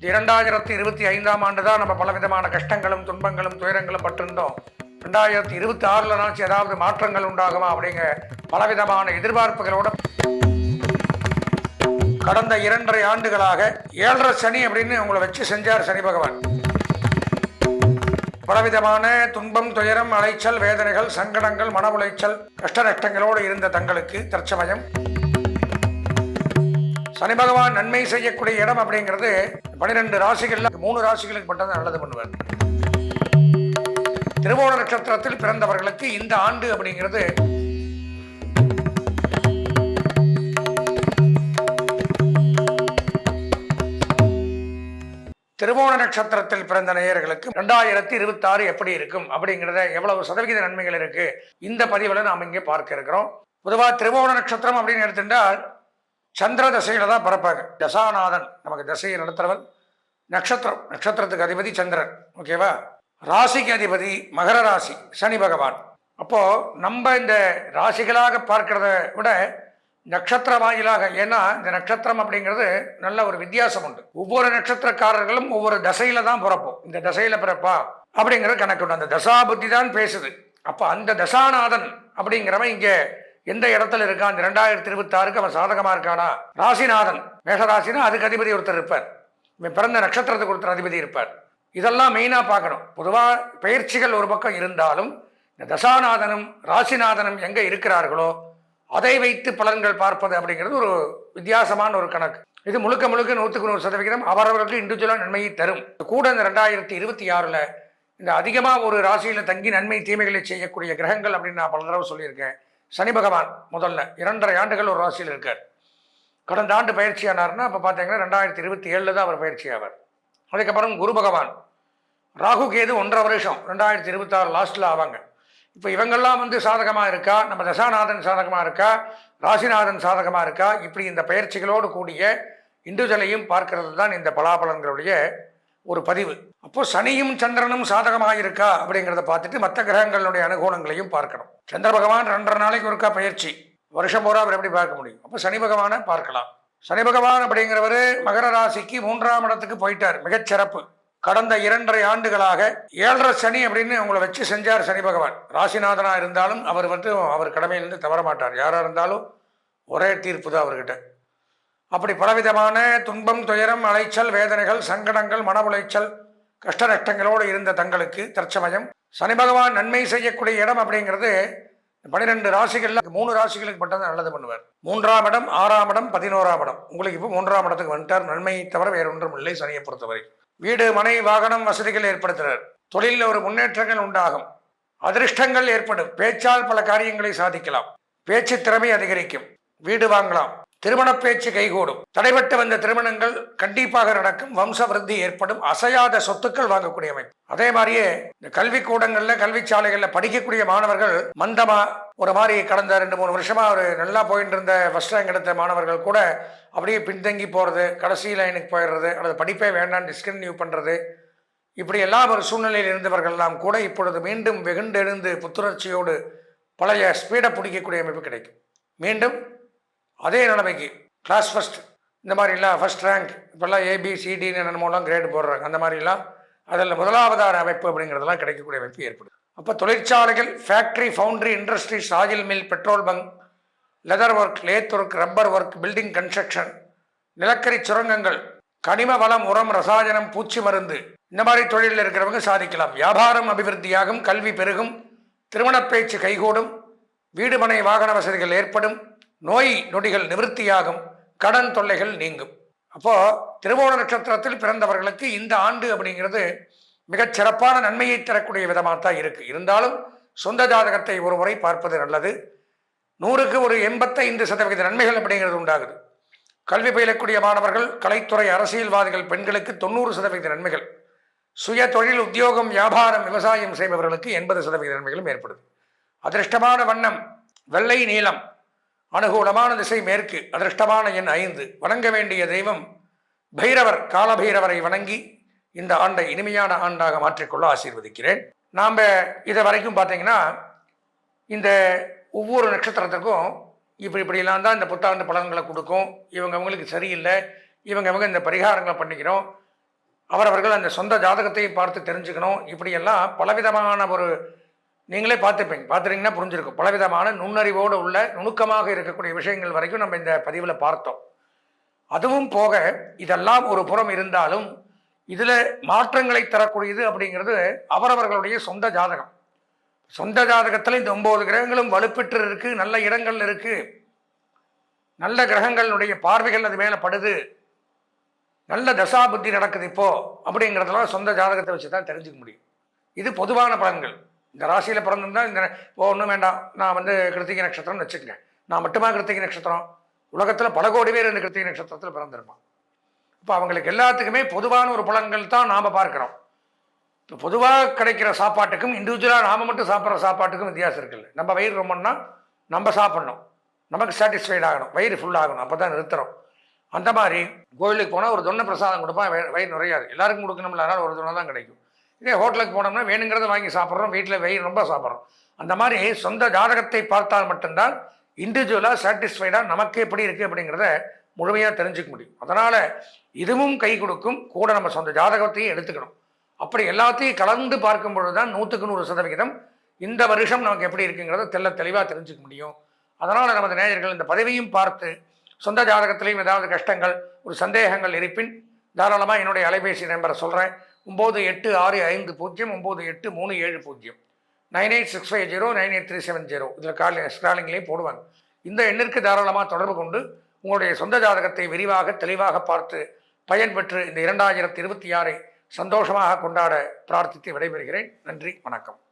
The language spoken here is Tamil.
2025ஆம் ஆண்டு தான் நம்ம பலவிதமான கஷ்டங்களும் துன்பங்களும் துயரங்களும் பட்டிருந்தோம். 2026 ஏதாவது மாற்றங்கள் உண்டாகுமா அப்படிங்க பலவிதமான எதிர்பார்ப்புகளோட கடந்த 2.5 ஆண்டுகளாக 7.5 சனி அப்படின்னு உங்களை வச்சு செஞ்சார் சனி பகவான். பலவிதமான துன்பம், துயரம், அலைச்சல், வேதனைகள், சங்கடங்கள், மன உளைச்சல், கஷ்ட நஷ்டங்களோடு இருந்த தங்களுக்கு தற்சமயம் சனி பகவான் நன்மை செய்யக்கூடிய இடம் அப்படிங்கிறது 12 ராசிகள்ல 3 ராசிகளுக்கு மட்டும் தான் நல்லது பண்ணுவார். திருவோண நட்சத்திரத்தில் பிறந்தவர்களுக்கு இந்த ஆண்டு அப்படிங்கிறது திருவோண நட்சத்திரத்தில் பிறந்த நேயர்களுக்கு 2026 எப்படி இருக்கும் அப்படிங்கிறத எவ்வளவு சதவிகித நன்மைகள் இருக்கு இந்த பதிவில் நாம் இங்கே பார்க்க இருக்கிறோம். பொதுவாக திருவோண நட்சத்திரம் அப்படின்னு எடுத்துட்டால் சந்திர தசையில தான் பிறப்பாங்க. தசாநாதன் நமக்கு தசையை நடத்துறவன். நட்சத்திரத்துக்கு அதிபதி சந்திரன். ஓகேவா? ராசிக்கு அதிபதி மகர ராசி சனி பகவான். அப்போ நம்ம இந்த ராசிகளாக பார்க்கிறத விட நட்சத்திர வாயிலாக, ஏன்னா இந்த நட்சத்திரம் அப்படிங்கிறது நல்ல ஒரு வித்தியாசம் உண்டு. ஒவ்வொரு நட்சத்திரக்காரர்களும் ஒவ்வொரு தசையில தான் பிறப்போம். இந்த தசையில பிறப்பா அப்படிங்கிற கணக்கு உண்டு. அந்த தசா புத்தி தான் பேசுது. அப்ப அந்த தசாநாதன் அப்படிங்கிறவன் இங்க எந்த இடத்துல இருக்கான்? 2026க்கு அவன் சாதகமா இருக்கானா? ராசிநாதன் மேஷராசினா அதுக்கு அதிபதி ஒருத்தர் இருப்பார். இவன் பிறந்த நட்சத்திரத்துக்கு ஒருத்தர் அதிபதி இருப்பார். இதெல்லாம் மெயினா பார்க்கணும். பொதுவாக பயிற்சிகள் ஒரு பக்கம் இருந்தாலும் இந்த தசாநாதனும் ராசிநாதனும் எங்க இருக்கிறார்களோ அதை வைத்து பலன்கள் பார்ப்பது அப்படிங்கிறது ஒரு வித்தியாசமான ஒரு கணக்கு. இது முழுக்க 100% அவரவர்களுக்கு இண்டிவிஜுவலாக நன்மையை தரும். கூட இந்த 2026ல் இந்த அதிகமாக ஒரு ராசியில தங்கி நன்மை தீமைகளை செய்யக்கூடிய கிரகங்கள் அப்படின்னு நான் பல தடவை சொல்லியிருக்கேன். சனி பகவான் முதல்ல 2.5 ஆண்டுகள் ஒரு ராசியில் இருக்கார். கடந்த ஆண்டு பயிற்சியானார்னா இப்போ பார்த்தீங்கன்னா 2027 தான் அவர் பயிற்சி ஆவார். அதுக்கப்புறம் குரு பகவான், ராகு கேது 1.5 வருஷம் 2026 லாஸ்ட்ல ஆவாங்க. இப்போ இவங்கெல்லாம் சாதகமாக இருக்கா, நம்ம தசாநாதன் சாதகமாக இருக்கா, ராசிநாதன் சாதகமாக இருக்கா, இப்படி இந்த பயிற்சிகளோடு கூடிய இண்டிவிஜுவலையும் பார்க்கறது தான் இந்த பலாபலன்களுடைய ஒரு பதிவு. அப்போ சனியும் சந்திரனும் சாதகமாக இருக்கா அப்படிங்கிறத பார்த்துட்டு மற்ற கிரகங்களுடைய அனுகூலங்களையும் பார்க்கணும். சந்திர பகவான் 2.5 நாளைக்கு ஒருக்கா பயிற்சி, வருஷம் பூரா அவர் எப்படி பார்க்க முடியும்? அப்போ சனி பகவானை பார்க்கலாம். சனி பகவான் அப்படிங்கிறவர் மகர ராசிக்கு 3ஆம் இடத்துக்கு போயிட்டார். மிகச்சிறப்பு. கடந்த 2.5 ஆண்டுகளாக 7.5 சனி அப்படின்னு உங்களை வச்சு செஞ்சார் சனி பகவான். ராசிநாதனா இருந்தாலும் அவர் அவர் கடமையிலிருந்து தவற மாட்டார். யாரா இருந்தாலும் ஒரே தீர்ப்பு தான் அவர்கிட்ட. அப்படி பலவிதமான துன்பம், துயரம், அலைச்சல், வேதனைகள், சங்கடங்கள், மன உளைச்சல், கஷ்ட நஷ்டங்களோடு இருந்த தங்களுக்கு தற்சமயம் சனி பகவான் நன்மை செய்யக்கூடிய இடம் அப்படிங்கிறது 12 ராசிகள்ல 3 ராசிகளுக்கு மட்டும் தான் நல்லது பண்ணுவார். 3ஆம் இடம், 6ஆம் இடம், 11ஆம் இடம். உங்களுக்கு இப்போ 3ஆம் இடத்துக்கு வந்துட்டார். நன்மையை தவிர வேற ஒன்றும் இல்லை சனியை பொறுத்தவரை. வீடு, மனை, வாகனம் வசதிகள் ஏற்படுத்துகிறார். தொழிலில் ஒரு முன்னேற்றங்கள் உண்டாகும். அதிர்ஷ்டங்கள் ஏற்படும். பேச்சால் பல காரியங்களை சாதிக்கலாம். பேச்சு திறமை அதிகரிக்கும். வீடு வாங்கலாம். திருமண பேச்சு கைகூடும். தடைபட்டு வந்த திருமணங்கள் கண்டிப்பாக நடக்கும். வம்ச விருத்தி ஏற்படும். அசையாத சொத்துக்கள் வாங்கக்கூடிய அமைப்பு. அதே மாதிரியே இந்த கல்வி கூடங்கள்ல, கல்வி சாலைகள்ல படிக்கக்கூடிய மாணவர்கள் மந்தமா ஒரு மாதிரி கடந்த 2-3 வருஷமா ஒரு நல்லா போயிட்டு இருந்த ஃபர்ஸ்ட் ரேங்க் எடுத்த மாணவர்கள் கூட அப்படியே பின்தங்கி போறது, கடைசி லைனுக்கு போயிடுறது, அல்லது படிப்பே வேண்டாம் டிஸ்கன்டினியூ பண்றது, இப்படி எல்லாம் ஒரு சூழ்நிலையில் இருந்தவர்கள்லாம் கூட இப்பொழுது மீண்டும் வெகுண்டெழுந்து புத்துணர்ச்சியோடு பழைய ஸ்பீடை பிடிக்கக்கூடிய அமைப்பு கிடைக்கும். மீண்டும் அதே நிலைமைக்கு கிளாஸ் ஃபர்ஸ்ட் இந்த மாதிரிலாம் ஃபர்ஸ்ட் ரேங்க் இப்போல்லாம் ABCDன்னு என்னமோலாம் கிரேடு போடுறாங்க. அந்த மாதிரிலாம் அதில் முதலாவதான அமைப்பு அப்படிங்கிறதெல்லாம் கிடைக்கக்கூடிய அமைப்பு ஏற்படும். அப்போ தொழிற்சாலைகள், factory, foundry, industries, oil mill, petrol bunk, leather work, lathe work, rubber work, building construction, நிலக்கரி சுரங்கங்கள், கனிம வளம், உரம், ரசாயனம், பூச்சி மருந்து, இந்த மாதிரி தொழிலில் இருக்கிறவங்க சாதிக்கலாம். வியாபாரம் அபிவிருத்தியாகும். கல்வி பெருகும். திருமண பேச்சு கைகூடும். வீடு, மனை, வாகன வசதிகள் ஏற்படும். நோய் நொடிகள் நிவர்த்தியாகும். கடன் தொல்லைகள் நீங்கும். அப்போ திருவோண நட்சத்திரத்தில் பிறந்தவர்களுக்கு இந்த ஆண்டு அப்படிங்கிறது மிகச் சிறப்பான நன்மையை தரக்கூடிய விதமாக தான் இருக்கு. இருந்தாலும் சொந்த ஜாதகத்தை ஒரு முறை பார்ப்பது நல்லது. 100க்கு ஒரு 85% நன்மைகள் அப்படிங்கிறது உண்டாகுது. கல்வி பயிலக்கூடிய மாணவர்கள், கலைத்துறை, அரசியல்வாதிகள், பெண்களுக்கு 90% நன்மைகள். சுய தொழில், உத்தியோகம், வியாபாரம், விவசாயம் செய்பவர்களுக்கு 80% நன்மைகளும் ஏற்படுது. அதிர்ஷ்டமான வண்ணம் வெள்ளை, நீலம். அனுகூலமான திசை மேற்கு. அதிர்ஷ்டமான எண் 5. வணங்க வேண்டிய தெய்வம் பைரவர். காலபைரவரை வணங்கி இந்த ஆண்டை இனிமையான ஆண்டாக மாற்றிக்கொள்ள ஆசீர்வதிக்கிறேன். நாம் இதை வரைக்கும் பார்த்தீங்கன்னா இந்த ஒவ்வொரு நட்சத்திரத்துக்கும் இப்படிலாம் தான் இந்த புத்தாண்டு பலன்களை கொடுக்கும். இவங்களுக்கு சரியில்லை, இவங்க இந்த பரிகாரங்களை பண்ணிக்கிறோம், அவரவர்கள் அந்த சொந்த ஜாதகத்தை பார்த்து தெரிஞ்சுக்கணும். இப்படியெல்லாம் பலவிதமான ஒரு நீங்களே பார்த்துட்டீங்கன்னா புரிஞ்சிருக்கும். பலவிதமான நுண்ணறிவோடு உள்ள நுணுக்கமாக இருக்கக்கூடிய விஷயங்கள் வரைக்கும் நம்ம இந்த பதிவில் பார்த்தோம். அதுவும் போக இதெல்லாம் ஒரு புறம் இருந்தாலும் இதில் மாற்றங்களை தரக்கூடியது அப்படிங்கிறது அவரவர்களுடைய சொந்த ஜாதகம். சொந்த ஜாதகத்தில் இந்த 9 கிரகங்களும் வலுப்பெற்று இருக்கு, நல்ல இடங்கள் இருக்கு, நல்ல கிரகங்களுடைய பார்வைகள் அது மேலே படுது, நல்ல தசா புத்தி நடக்குது இப்போ அப்படிங்கிறதெல்லாம் சொந்த ஜாதகத்தை வச்சு தான் தெரிஞ்சுக்க முடியும். இது பொதுவான பலன்கள். இந்த ராசியில் பிறந்திருந்தா இந்த ஒன்றும் வேண்டாம், நான் கிருத்திகை நட்சத்திரம்னு வச்சுக்கங்க. நான் மட்டுமா கிருத்திகை நட்சத்திரம்? உலகத்தில் பல கோடி பேர் இந்த கிருத்திகை நட்சத்திரத்தில் பிறந்திருப்பான். இப்போ அவங்களுக்கு எல்லாத்துக்குமே பொதுவான ஒரு பலன்கள் தான் நாம் பார்க்குறோம். இப்போ பொதுவாக கிடைக்கிற சாப்பாட்டுக்கும் இண்டிவிஜுவலாக நாம் மட்டும் சாப்பிட்ற சாப்பாட்டுக்கும் வித்தியாசம் இருக்குல்ல. நம்ம வயிறு ரொம்பன்னா நம்ம சாப்பிட்ணும், நமக்கு சாட்டிஸ்ஃபைட் ஆகணும், வயிறு ஃபுல் ஆகணும், அப்போ தான் நிறுத்துறோம். அந்த மாதிரி கோயிலுக்கு போனால் ஒரு தொன்னை பிரசாதம் கொடுப்பா, வயிறு நிறையாது. எல்லாருக்கும் கொடுக்கணும்ல, அதனால் ஒரு தொன்னை தான் கிடைக்கும். இதே ஹோட்டலுக்கு போனோம்னா வேணுங்கிறத வாங்கி சாப்பிட்றோம், வீட்டில் வயிறு ரொம்ப சாப்பிட்றோம். அந்த மாதிரி சொந்த ஜாதகத்தை பார்த்தால் மட்டும்தான் இண்டிவிஜுவலாக சாட்டிஸ்ஃபைடாக நமக்கு எப்படி இருக்குது அப்படிங்கிறத முழுமையாக தெரிஞ்சுக்க முடியும். அதனால் இதுவும் கை கொடுக்கும், கூட நம்ம சொந்த ஜாதகத்தையும் எடுத்துக்கணும். அப்படி எல்லாத்தையும் கலந்து பார்க்கும் பொழுது தான் 100க்கு 100% இந்த வருஷம் நமக்கு எப்படி இருக்குங்கிறத தெளிவாக தெரிஞ்சுக்க முடியும். அதனால் நமது நேயர்கள் இந்த பதிவையும் பார்த்து சொந்த ஜாதகத்திலையும் ஏதாவது கஷ்டங்கள், ஒரு சந்தேகங்கள் இருப்பின் தாராளமாக என்னுடைய அலைபேசி நம்பரை சொல்கிறேன். 9865098370 9865098370. இதில் ஸ்டாலிங்லேயும் போடுவாங்க. இந்த எண்ணிற்கு தாராளமாக தொடர்பு கொண்டு உங்களுடைய சொந்த ஜாதகத்தை விரிவாக தெளிவாக பார்த்து பயன்பெற்று இந்த 2026 சந்தோஷமாக கொண்டாட பிரார்த்தித்து விடைபெறுகிறேன். நன்றி, வணக்கம்.